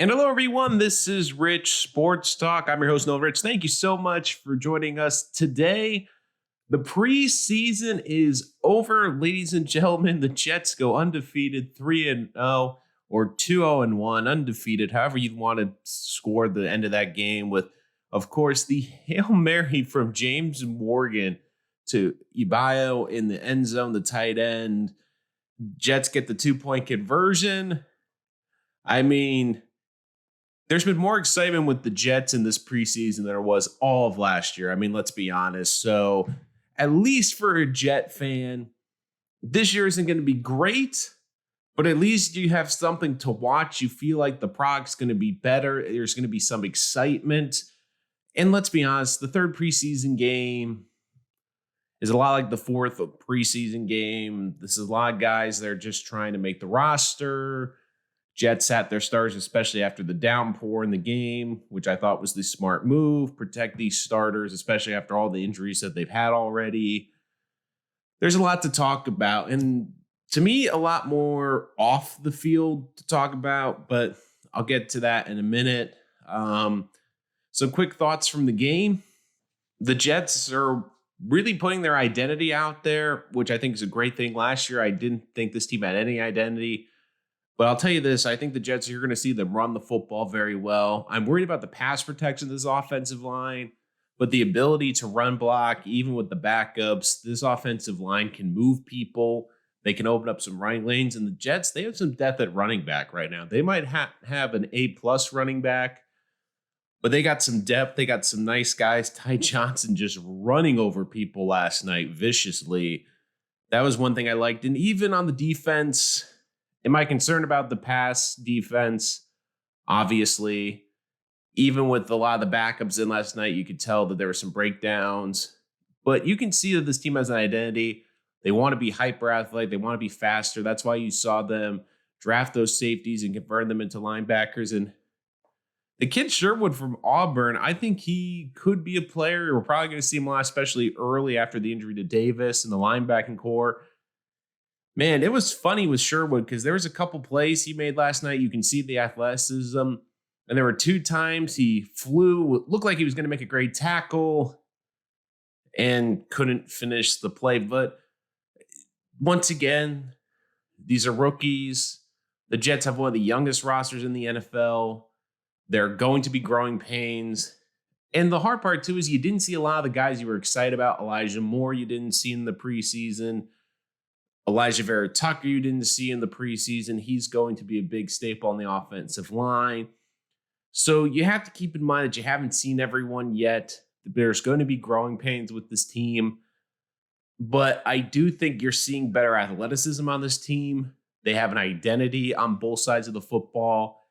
And hello, everyone. This is Rich Sports Talk. I'm your host, Noel Rich. Thank you so much for joining us today. The preseason is over, ladies and gentlemen. The Jets go undefeated 3-0 or 2-0-1, undefeated, however you want to score the end of that game with, of course, the Hail Mary from James Morgan to Ibayo in the end zone, the tight end. Jets get the 2-point conversion. I mean, there's been more excitement with the Jets in this preseason than there was all of last year. I mean, let's be honest. So at least for a Jet fan, this year isn't going to be great, but at least you have something to watch. You feel like the product's going to be better. There's going to be some excitement. And let's be honest, the third preseason game is a lot like the fourth preseason game. This is a lot of guys that are just trying to make the roster. Jets sat their stars, especially after the downpour in the game, which I thought was the smart move. Protect these starters, especially after all the injuries that they've had already. There's a lot to talk about, and to me, a lot more off the field to talk about, but I'll get to that in a minute. Some quick thoughts from the game. The Jets are really putting their identity out there, which I think is a great thing. Last year, I didn't think this team had any identity. But I'll tell you this, I think the Jets, you're going to see them run the football very well. I'm worried about the pass protection of this offensive line, but the ability to run block, even with the backups, this offensive line can move people. They can open up some running lanes. And the Jets, they have some depth at running back right now. They might have an A-plus running back, but they got some depth. They got some nice guys. Ty Johnson just running over people last night viciously. That was one thing I liked. And even on the defense, am I concerned about the pass defense? Obviously, even with a lot of the backups in last night, you could tell that there were some breakdowns. But you can see that this team has an identity. They want to be hyper athletic. They want to be faster. That's why you saw them draft those safeties and convert them into linebackers. And the kid Sherwood from Auburn, I think he could be a player. We're probably going to see him a lot, especially early after the injury to Davis and the linebacking core. Man, it was funny with Sherwood because there was a couple plays he made last night. You can see the athleticism. And there were two times he flew, looked like he was going to make a great tackle and couldn't finish the play. But once again, these are rookies. The Jets have one of the youngest rosters in the NFL. They're going to be growing pains. And the hard part, too, is you didn't see a lot of the guys you were excited about. Elijah Moore, you didn't see in the preseason. Elijah Vera Tucker, you didn't see in the preseason. He's going to be a big staple on the offensive line. So you have to keep in mind that you haven't seen everyone yet. There's going to be growing pains with this team. But I do think you're seeing better athleticism on this team. They have an identity on both sides of the football.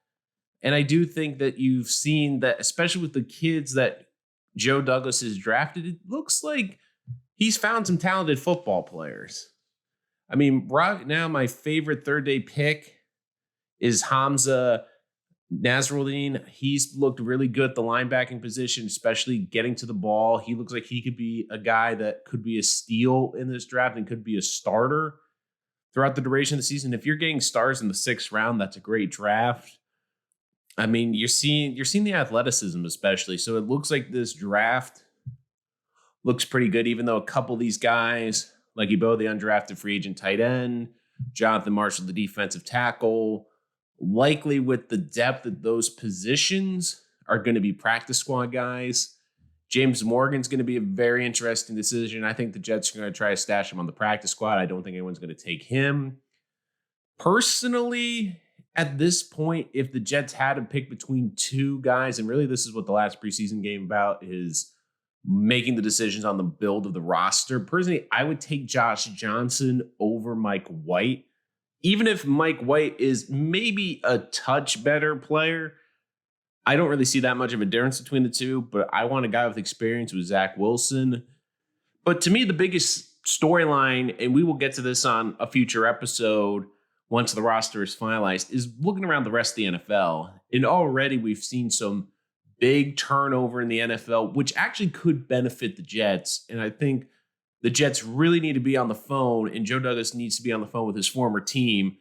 And I do think that you've seen that, especially with the kids that Joe Douglas has drafted, it looks like he's found some talented football players. I mean, right now, my favorite third-day pick is Hamza Nasruddin. He's looked really good at the linebacking position, especially getting to the ball. He looks like he could be a guy that could be a steal in this draft and could be a starter throughout the duration of the season. If you're getting stars in the 6th round, that's a great draft. I mean, you're seeing the athleticism especially. So it looks like this draft looks pretty good, even though a couple of these guys, like Ebo, the undrafted free agent tight end, Jonathan Marshall, the defensive tackle, likely with the depth at those positions are going to be practice squad guys. James Morgan's going to be a very interesting decision. I think the Jets are going to try to stash him on the practice squad. I don't think anyone's going to take him. Personally, at this point, if the Jets had to pick between two guys, and really this is what the last preseason game about, is making the decisions on the build of the roster. Personally, I would take Josh Johnson over Mike White. Even if Mike White is maybe a touch better player, I don't really see that much of a difference between the two, but I want a guy with experience with Zach Wilson. But to me, the biggest storyline, and we will get to this on a future episode once the roster is finalized, is looking around the rest of the NFL. And already we've seen some big turnover in the NFL, which actually could benefit the Jets. And I think the Jets really need to be on the phone, and Joe Douglas needs to be on the phone with his former team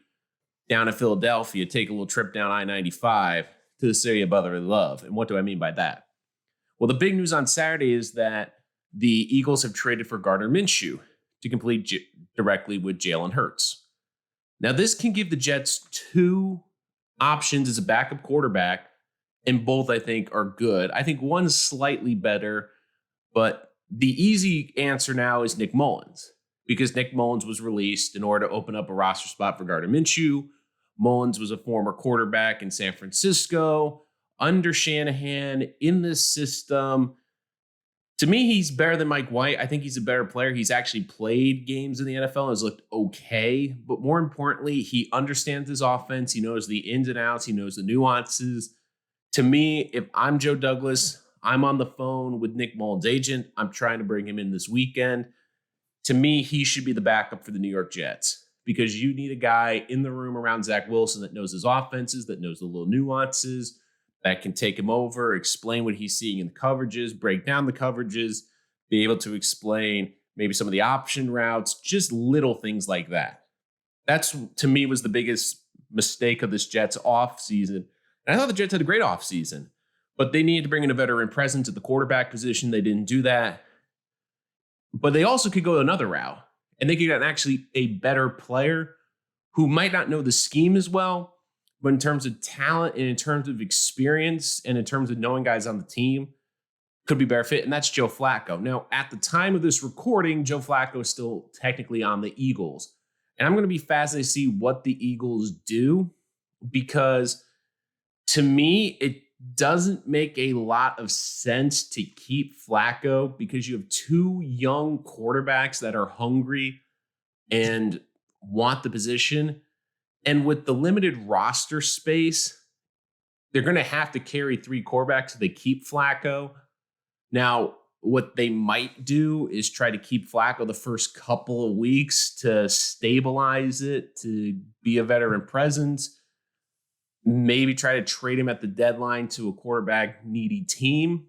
down in Philadelphia, take a little trip down I-95 to the city of brotherly love. And what do I mean by that? Well, the big news on Saturday is that the Eagles have traded for Gardner Minshew to complete directly with Jalen Hurts. Now, this can give the Jets two options as a backup quarterback, and both I think are good. I think one's slightly better, but the easy answer now is Nick Mullins, because Nick Mullins was released in order to open up a roster spot for Gardner Minshew. Mullins was a former quarterback in San Francisco, under Shanahan, in this system. To me, he's better than Mike White. I think he's a better player. He's actually played games in the NFL and has looked okay. But more importantly, he understands his offense. He knows the ins and outs. He knows the nuances. To me, if I'm Joe Douglas, I'm on the phone with Nick Mullins' agent. I'm trying to bring him in this weekend. To me, he should be the backup for the New York Jets, because you need a guy in the room around Zach Wilson that knows his offenses, that knows the little nuances, that can take him over, explain what he's seeing in the coverages, break down the coverages, be able to explain maybe some of the option routes, just little things like that. That's, to me, was the biggest mistake of this Jets offseason. And I thought the Jets had a great offseason, but they needed to bring in a veteran presence at the quarterback position. They didn't do that. But they also could go another route, and they could get actually a better player who might not know the scheme as well, but in terms of talent and in terms of experience and in terms of knowing guys on the team, could be better fit, and that's Joe Flacco. Now, at the time of this recording, Joe Flacco is still technically on the Eagles. And I'm going to be fascinated to see what the Eagles do, because to me, it doesn't make a lot of sense to keep Flacco, because you have two young quarterbacks that are hungry and want the position. And with the limited roster space, they're going to have to carry three quarterbacks if they keep Flacco. Now, what they might do is try to keep Flacco the first couple of weeks to stabilize it, to be a veteran presence. Maybe try to trade him at the deadline to a quarterback needy team.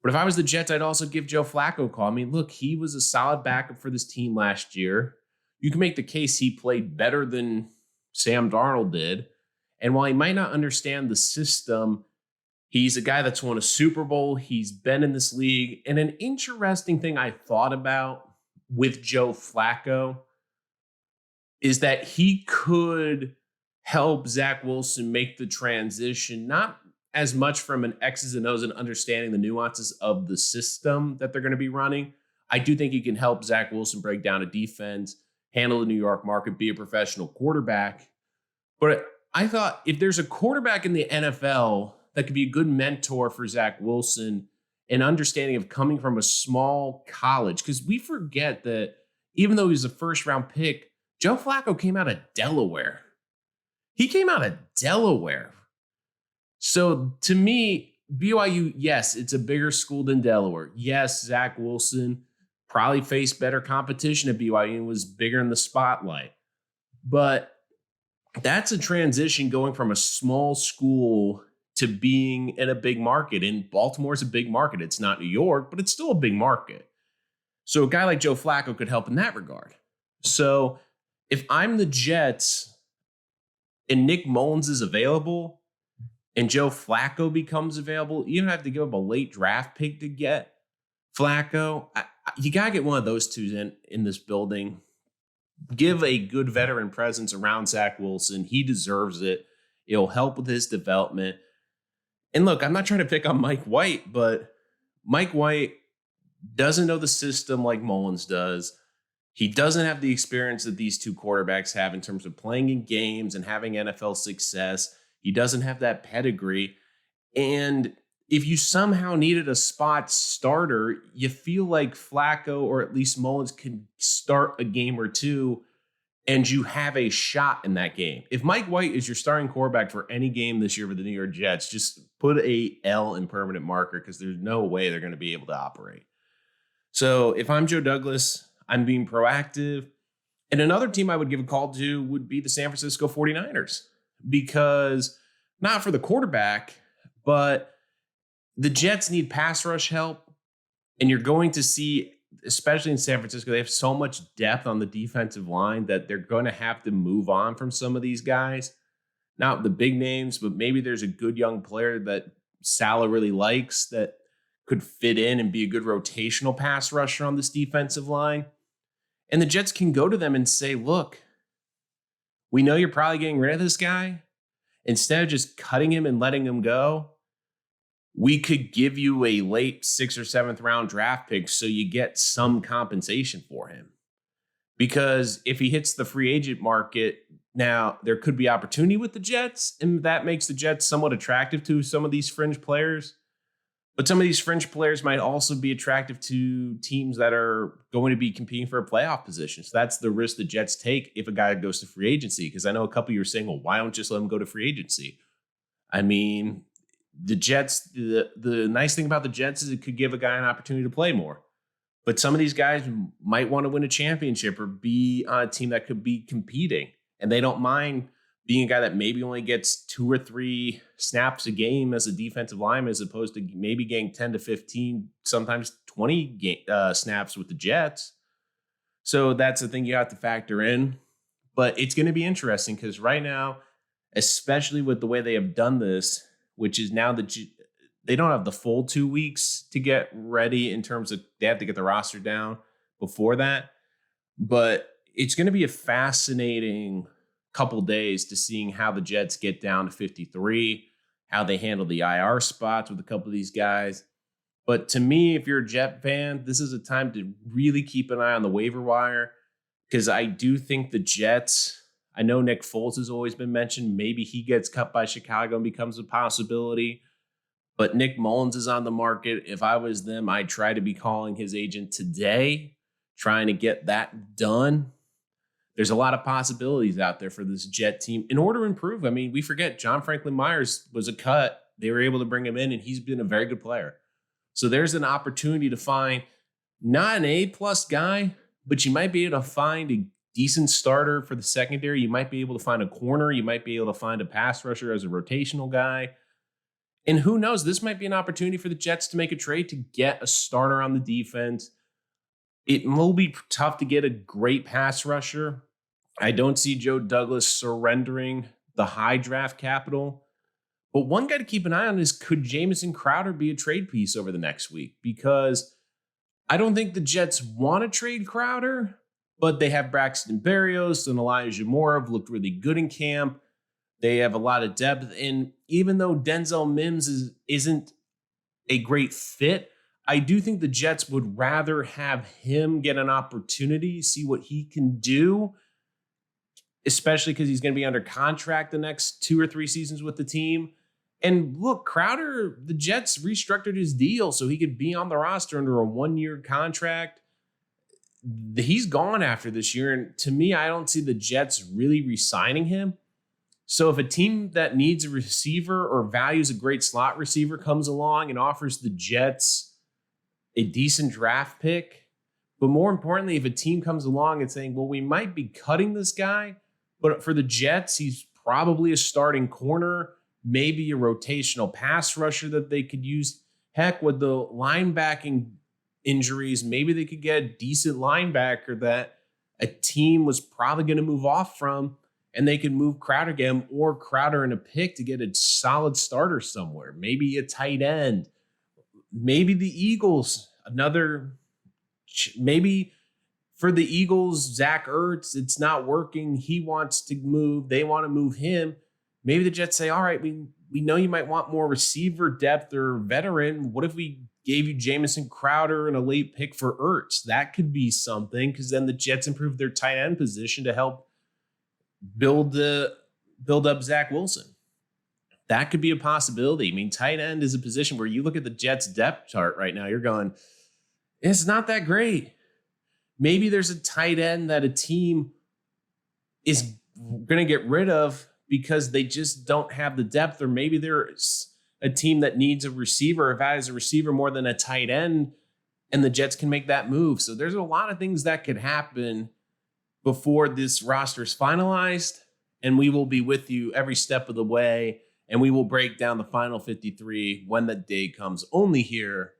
But if I was the Jets, I'd also give Joe Flacco a call. I mean, look, he was a solid backup for this team last year. You can make the case he played better than Sam Darnold did. And while he might not understand the system, he's a guy that's won a Super Bowl. He's been in this league. And an interesting thing I thought about with Joe Flacco is that he could help Zach Wilson make the transition, not as much from an X's and O's and understanding the nuances of the system that they're going to be running. I do think he can help Zach Wilson break down a defense, handle the New York market, be a professional quarterback. But I thought if there's a quarterback in the NFL that could be a good mentor for Zach Wilson, an understanding of coming from a small college, because we forget that even though he was a first-round pick, Joe Flacco came out of Delaware. He came out of Delaware. So to me, BYU, yes, it's a bigger school than Delaware. Yes, Zach Wilson probably faced better competition at BYU and was bigger in the spotlight. But that's a transition going from a small school to being in a big market. And Baltimore is a big market. It's not New York, but it's still a big market. So a guy like Joe Flacco could help in that regard. So if I'm the Jets and Nick Mullins is available and Joe Flacco becomes available, you don't have to give up a late draft pick to get Flacco. You got to get one of those two in this building. Give a good veteran presence around Zach Wilson. He deserves it. It'll help with his development. And look, I'm not trying to pick on Mike White, but Mike White doesn't know the system like Mullins does. He doesn't have the experience that these two quarterbacks have in terms of playing in games and having NFL success. He doesn't have that pedigree. And if you somehow needed a spot starter, you feel like Flacco or at least Mullins can start a game or two and you have a shot in that game. If Mike White is your starting quarterback for any game this year for the New York Jets, just put a L in permanent marker, because there's no way they're going to be able to operate. So if I'm Joe Douglas, I'm being proactive. And another team I would give a call to would be the San Francisco 49ers, because not for the quarterback, but the Jets need pass rush help. And you're going to see, especially in San Francisco, they have so much depth on the defensive line that they're going to have to move on from some of these guys. not the big names, but maybe there's a good young player that Salah really likes that could fit in and be a good rotational pass rusher on this defensive line. And the Jets can go to them and say, look, we know you're probably getting rid of this guy. Instead of just cutting him and letting him go, we could give you a late 6th or 7th round draft pick so you get some compensation for him. Because if he hits the free agent market, now there could be opportunity with the Jets, and that makes the Jets somewhat attractive to some of these fringe players. But some of these fringe players might also be attractive to teams that are going to be competing for a playoff position. So that's the risk the Jets take if a guy goes to free agency. Because I know a couple of you are saying, well, why don't just let him go to free agency? I mean, the Jets, the nice thing about the Jets is it could give a guy an opportunity to play more. But some of these guys might want to win a championship or be on a team that could be competing. And they don't mind being a guy that maybe only gets 2 or 3 snaps a game as a defensive lineman, as opposed to maybe getting 10 to 15, sometimes 20 snaps with the Jets. So that's the thing you have to factor in. But it's going to be interesting because right now, especially with the way they have done this, which is now they don't have the full 2 weeks to get ready in terms of they have to get the roster down before that. But it's going to be a fascinating couple days to seeing how the Jets get down to 53, how they handle the IR spots with a couple of these guys. But to me, if you're a Jet fan, this is a time to really keep an eye on the waiver wire because I do think the Jets, I know Nick Foles has always been mentioned. Maybe he gets cut by Chicago and becomes a possibility. But Nick Mullins is on the market. If I was them, I'd try to be calling his agent today, trying to get that done. There's a lot of possibilities out there for this Jet team in order to improve. I mean, we forget John Franklin Myers was a cut. They were able to bring him in, and he's been a very good player. So there's an opportunity to find not an A-plus guy, but you might be able to find a decent starter for the secondary. You might be able to find a corner. You might be able to find a pass rusher as a rotational guy. And who knows, this might be an opportunity for the Jets to make a trade to get a starter on the defense. It will be tough to get a great pass rusher. I don't see Joe Douglas surrendering the high draft capital. But one guy to keep an eye on is, could Jamison Crowder be a trade piece over the next week? Because I don't think the Jets want to trade Crowder, but they have Braxton Berrios and Elijah Moore have looked really good in camp. They have a lot of depth. And even though Denzel Mims isn't a great fit, I do think the Jets would rather have him get an opportunity, see what he can do, especially because he's going to be under contract the next 2 or 3 seasons with the team. And look, Crowder, the Jets restructured his deal so he could be on the roster under a 1-year contract. He's gone after this year. And to me, I don't see the Jets really re-signing him. So if a team that needs a receiver or values a great slot receiver comes along and offers the Jets a decent draft pick, but more importantly, if a team comes along and saying, well, we might be cutting this guy, but for the Jets, he's probably a starting corner, maybe a rotational pass rusher that they could use. Heck, with the linebacking injuries, maybe they could get a decent linebacker that a team was probably going to move off from, and they could move Crowder again or Crowder in a pick to get a solid starter somewhere. Maybe a tight end. Maybe the Eagles, maybe for the Eagles, Zach Ertz, it's not working. He wants to move. They want to move him. Maybe the Jets say, all right, we know you might want more receiver depth or veteran. What if we gave you Jamison Crowder and a late pick for Ertz? That could be something, because then the Jets improve their tight end position to help build up Zach Wilson. That could be a possibility. I mean, tight end is a position where you look at the Jets depth chart right now, you're going, it's not that great. Maybe there's a tight end that a team is going to get rid of because they just don't have the depth, or maybe there's a team that needs a receiver or values a receiver more than a tight end, and the Jets can make that move. So there's a lot of things that could happen before this roster is finalized, and we will be with you every step of the way, and we will break down the final 53 when that day comes, only here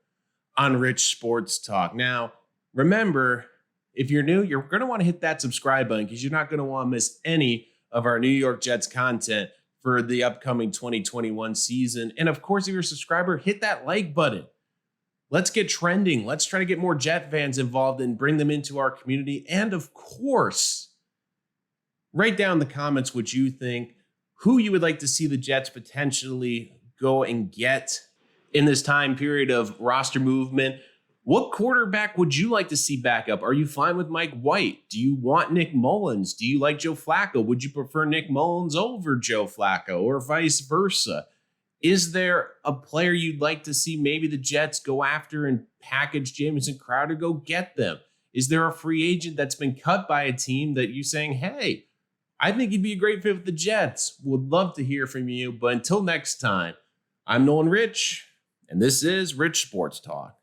on Rich Sports Talk. Now, remember, if you're new, you're going to want to hit that subscribe button because you're not going to want to miss any of our New York Jets content. for the upcoming 2021 season. And of course, if you're a subscriber, hit that like button. Let's get trending. Let's try to get more Jet fans involved and bring them into our community. And of course, write down in the comments what you think, who you would like to see the Jets potentially go and get in this time period of roster movement. What quarterback would you like to see back up? Are you fine with Mike White? Do you want Nick Mullins? Do you like Joe Flacco? Would you prefer Nick Mullins over Joe Flacco or vice versa? Is there a player you'd like to see maybe the Jets go after and package Jamison Crowder, go get them? Is there a free agent that's been cut by a team that you're saying, hey, I think he'd be a great fit with the Jets? Would love to hear from you. But until next time, I'm Nolan Rich, and this is Rich Sports Talk.